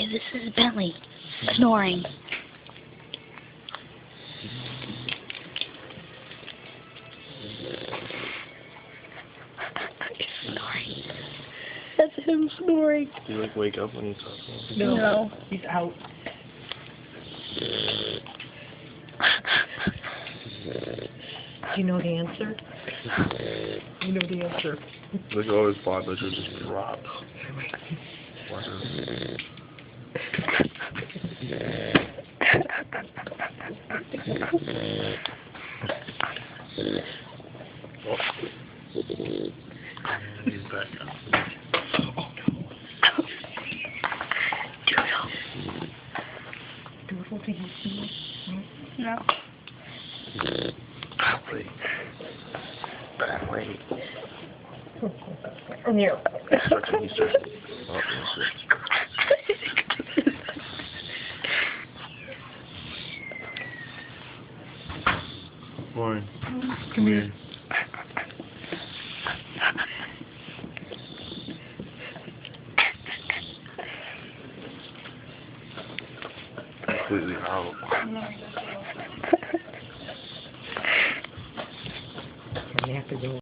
Okay, this is Bentley. Snoring. He's snoring. That's him snoring. Do you like wake up when you talk to him? No. He's out. Do you know the answer? You know the answer. Look at all his blood pressure just drop. Watch He's back up. Oh no. Doodle, do you see it? No. Bentley. Oh, yeah. He's stretching. Oh, shit. Warren, come here. Completely out. You have to go.